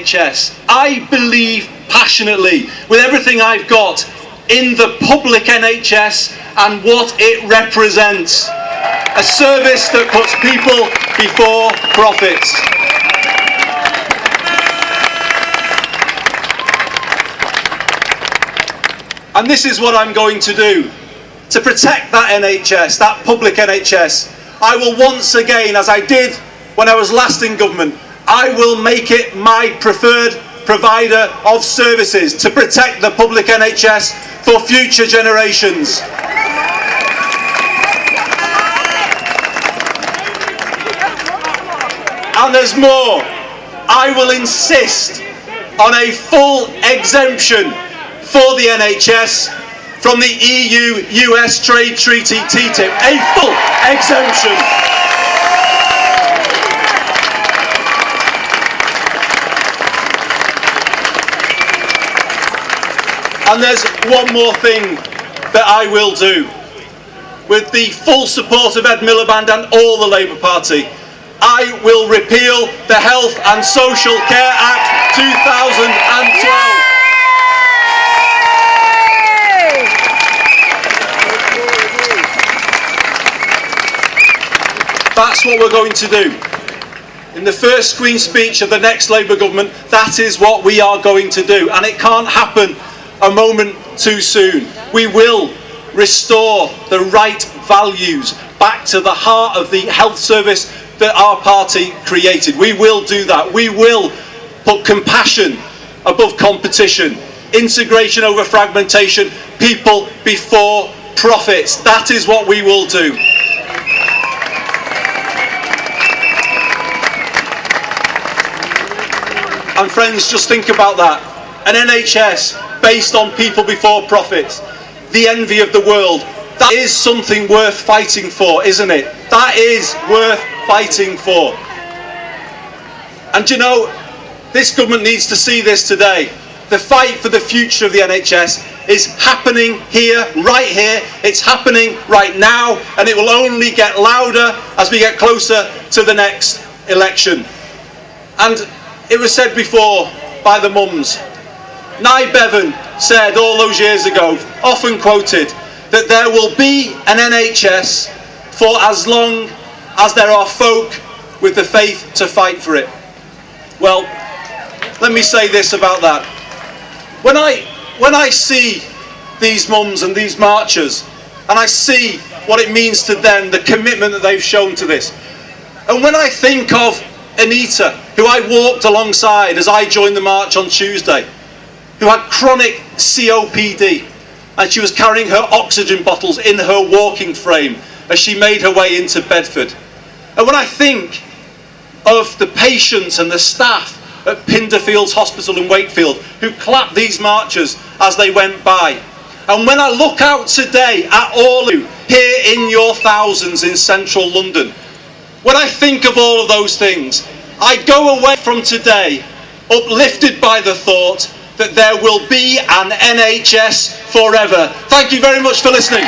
NHS. I believe passionately, with everything I've got, in the public NHS and what it represents. A service that puts people before profits. And this is what I'm going to do. To protect that NHS, that public NHS, I will once again, as I did when I was last in government, I will make it my preferred provider of services to protect the public NHS for future generations. And there's more. I will insist on a full exemption for the NHS from the EU-US Trade Treaty TTIP. A full exemption. And there's one more thing that I will do. With the full support of Ed Miliband and all the Labour Party, I will repeal the Health and Social Care Act 2012. That's what we're going to do. In the first Queen's speech of the next Labour government, that is what we are going to do. And it can't happen a moment too soon. We will restore the right values back to the heart of the health service that our party created. We will do that. We will put compassion above competition, integration over fragmentation, people before profits. That is what we will do. And friends, just think about that. An NHS based on people before profits, the envy of the world. That is something worth fighting for, isn't it? That is worth fighting for. And you know, this government needs to see this today. The fight for the future of the NHS is happening here, right here. It's happening right now, and it will only get louder as we get closer to the next election. And it was said before by the mums. Nye Bevan said all those years ago, often quoted, that there will be an NHS for as long as there are folk with the faith to fight for it. Well, let me say this about that. When I see these mums and these marchers, and I see what it means to them, the commitment that they've shown to this, and when I think of Anita, who I walked alongside as I joined the march on Tuesday, who had chronic COPD, and she was carrying her oxygen bottles in her walking frame as she made her way into Bedford. And when I think of the patients and the staff at Pinderfields Hospital in Wakefield who clapped these marchers as they went by, and when I look out today at all of you here in your thousands in central London, when I think of all of those things, I go away from today uplifted by the thought that there will be an NHS forever. Thank you very much for listening.